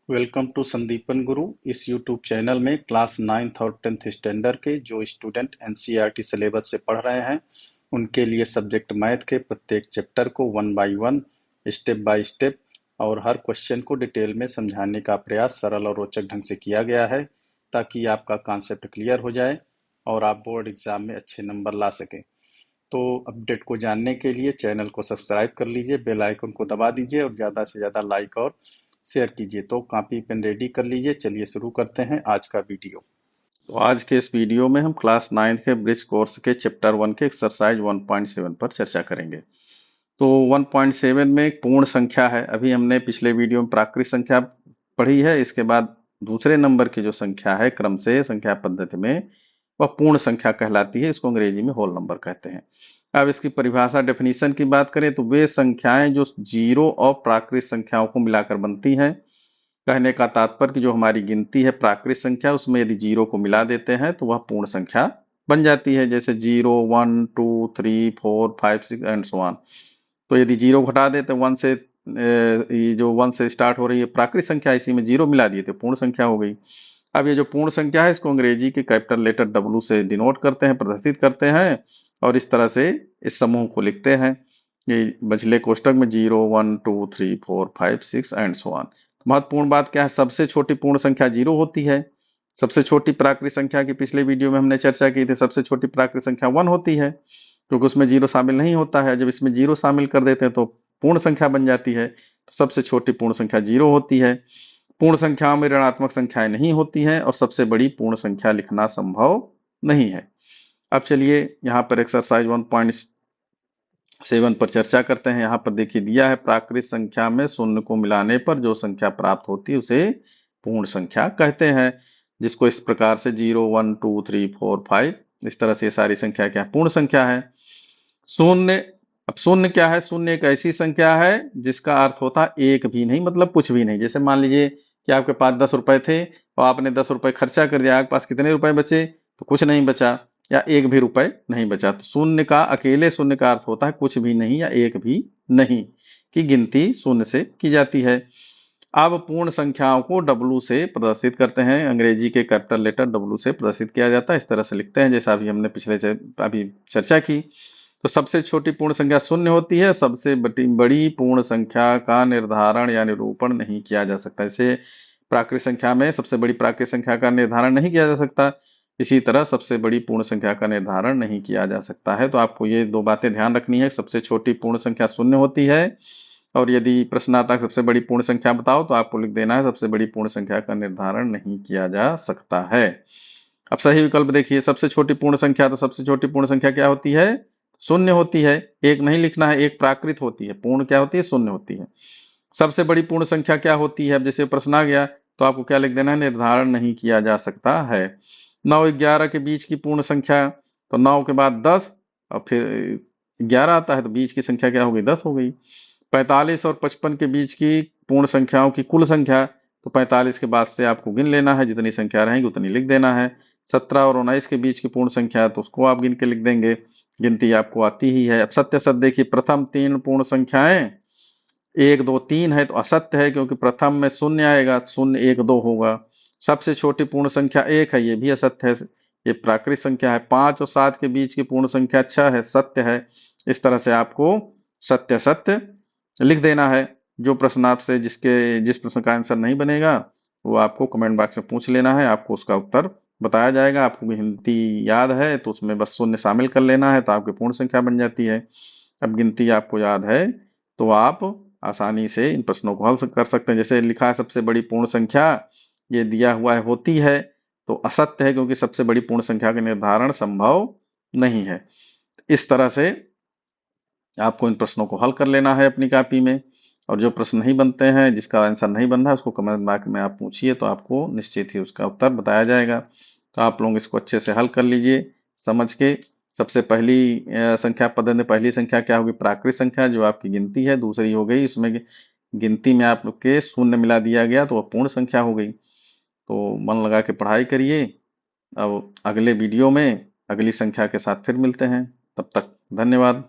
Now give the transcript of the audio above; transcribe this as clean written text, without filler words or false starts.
Welcome to Sandipan गुरु। इस YouTube channel में class 9th और 10th स्टैंडर्ड के जो स्टूडेंट एनसीईआरटी सिलेबस से पढ़ रहे हैं उनके लिए सब्जेक्ट मैथ के प्रत्येक चैप्टर को one by one, step by step और हर क्वेश्चन को डिटेल में समझाने का प्रयास सरल और रोचक ढंग से किया गया है ताकि आपका कॉन्सेप्ट क्लियर हो जाए और आप बोर्ड एग्जाम में अच्छे नंबर ला सकें। तो अपडेट को जानने के लिए चैनल को सब्सक्राइब कर लीजिए, बेल आइकन को दबा दीजिए और ज़्यादा से ज़्यादा लाइक और शेयर कीजिए। तो कॉपी पेन रेडी कर लीजिए। चलिए शुरू करते हैं आज का वीडियो। तो आज के इस वीडियो में हम क्लास 9 के ब्रिज कोर्स के चैप्टर 1 के एक्सरसाइज 1.7 पर चर्चा करेंगे। तो 1.7 में एक पूर्ण संख्या है। अभी हमने पिछले वीडियो में प्राकृत संख्या पढ़ी है। इसके बाद दूसरे नंबर की जो संख्या है क्रम से संख्या पद्धति में वह पूर्ण संख्या कहलाती है। इसको अंग्रेजी में होल नंबर कहते हैं। अब इसकी परिभाषा डेफिनेशन की बात करें तो वे संख्याएं जो जीरो और प्राकृत संख्याओं को मिलाकर बनती हैं। कहने का तात्पर्य कि जो हमारी गिनती है प्राकृत संख्या उसमें यदि जीरो को मिला देते हैं तो वह पूर्ण संख्या बन जाती है। जैसे 0, 1, 2, 3, 4, 5, 6 एंड सो ऑन। तो यदि जीरो घटा देते वन से, ये जो वन से स्टार्ट हो रही है प्राकृत संख्या इसी में जीरो मिला दिए तो पूर्ण संख्या हो गई। अब ये जो पूर्ण संख्या है इसको अंग्रेजी के कैपिटल लेटर W से डिनोट करते हैं, प्रदर्शित करते हैं और इस तरह से इस समूह को लिखते हैं। ये बचले कोष्टक में 0, 1, 2, 3, 4, 5, 6 एंड सो ऑन। महत्वपूर्ण बात क्या है, सबसे छोटी पूर्ण संख्या 0 होती है। सबसे छोटी प्राकृत संख्या की पिछले वीडियो में हमने चर्चा की थी, सबसे छोटी प्राकृत संख्या 1 होती है क्योंकि उसमें जीरो शामिल नहीं होता है। जब इसमें जीरो शामिल कर देते हैं तो पूर्ण संख्या बन जाती है। तो सबसे छोटी पूर्ण संख्या 0 होती है। पूर्ण संख्याओं में ऋणात्मक संख्याएं नहीं होती हैं और सबसे बड़ी पूर्ण संख्या लिखना संभव नहीं है। अब चलिए यहाँ पर एक्सरसाइज 1.7 पर चर्चा करते हैं। यहाँ पर देखिए दिया है प्राकृत संख्या में शून्य को मिलाने पर जो संख्या प्राप्त होती है उसे पूर्ण संख्या कहते हैं, जिसको इस प्रकार से 0, 1, 2, 3, 4, 5 इस तरह से सारी संख्या क्या पूर्ण संख्या है। शून्य, अब शून्य क्या है, शून्य एक ऐसी संख्या है जिसका अर्थ होता है एक भी नहीं, मतलब कुछ भी नहीं। जैसे मान लीजिए कि आपके पास 10 रुपए थे और आपने 10 रुपए खर्चा कर दिया, आपके पास कितने रुपए बचे, तो कुछ नहीं बचा या एक भी रुपए नहीं बचा। तो शून्य का, अकेले शून्य का अर्थ होता है कुछ भी नहीं या एक भी नहीं, की गिनती शून्य से की जाती है। अब पूर्ण संख्याओं को W से प्रदर्शित करते हैं। अंग्रेजी के कैपिटल लेटर W से प्रदर्शित किया जाता है। इस तरह से लिखते हैं जैसा अभी हमने पिछले से अभी चर्चा की। तो सबसे छोटी पूर्ण संख्या शून्य होती है। सबसे बड़ी पूर्ण संख्या का निर्धारण या निरूपण नहीं किया जा सकता। जैसे प्राकृत संख्या में सबसे बड़ी प्राकृत संख्या का निर्धारण नहीं किया जा सकता, इसी तरह सबसे बड़ी पूर्ण संख्या का निर्धारण नहीं किया जा सकता है। तो आपको ये दो बातें ध्यान रखनी है। सबसे छोटी पूर्ण संख्या शून्य होती है और यदि प्रश्न आता है सबसे बड़ी पूर्ण संख्या बताओ तो आपको लिख देना है सबसे बड़ी पूर्ण संख्या का निर्धारण नहीं किया जा सकता है। अब सही विकल्प देखिए, सबसे छोटी पूर्ण संख्या, तो सबसे छोटी पूर्ण संख्या क्या होती है, शून्य होती है। एक नहीं लिखना है, एक प्राकृत होती है, पूर्ण क्या होती है, शून्य होती है। सबसे बड़ी पूर्ण संख्या क्या होती है, अब जैसे प्रश्न आ गया तो आपको क्या लिख देना है, निर्धारण नहीं किया जा सकता है। 9 11 के बीच की पूर्ण संख्या, तो 9 के बाद 10 और फिर 11 आता है तो बीच की संख्या क्या हो गई, 10 हो गई। 45 और 55 के बीच की पूर्ण संख्याओं की कुल संख्या, तो 45 के बाद से आपको गिन लेना है, जितनी संख्या रहेगी उतनी लिख देना है। 17 और 19 के बीच की पूर्ण संख्या, तो उसको आप गिन के लिख देंगे, गिनती आपको आती ही है। अब सत्य सत्य देखिए, प्रथम 3 पूर्ण संख्याएं 1, 2, 3 है तो असत्य है क्योंकि प्रथम में शून्य आएगा, 0, 1, 2 होगा। सबसे छोटी पूर्ण संख्या 1 है, ये भी असत्य है, ये प्राकृत संख्या है। 5 और 7 के बीच की पूर्ण संख्या 6 है, सत्य है। इस तरह से आपको सत्य सत्य लिख देना है। जो प्रश्न आपसे जिस प्रश्न का आंसर नहीं बनेगा वो आपको कमेंट बॉक्स में पूछ लेना है, आपको उसका उत्तर बताया जाएगा। आपको गिनती याद है तो उसमें बस शून्य शामिल कर लेना है तो आपकी पूर्ण संख्या बन जाती है। अब गिनती आपको याद है तो आप आसानी से इन प्रश्नों को हल कर सकते हैं। जैसे लिखा है सबसे बड़ी पूर्ण संख्या, ये दिया हुआ है होती है, तो असत्य है क्योंकि सबसे बड़ी पूर्ण संख्या का निर्धारण संभव नहीं है। इस तरह से आपको इन प्रश्नों को हल कर लेना है अपनी कॉपी में, और जो प्रश्न नहीं बनते हैं, जिसका आंसर नहीं बन रहा है, उसको कमेंट बॉक्स में आप पूछिए तो आपको निश्चित ही उसका उत्तर बताया जाएगा। तो आप लोग इसको अच्छे से हल कर लीजिए समझ के। सबसे पहली संख्या पद्धति में पहली संख्या क्या होगी, प्राकृत संख्या जो आपकी गिनती है। दूसरी हो गई, उसमें गिनती में आप लोग के शून्य मिला दिया गया तो वह पूर्ण संख्या हो गई। तो मन लगा के पढ़ाई करिए। अब अगले वीडियो में अगली संख्या के साथ फिर मिलते हैं, तब तक धन्यवाद।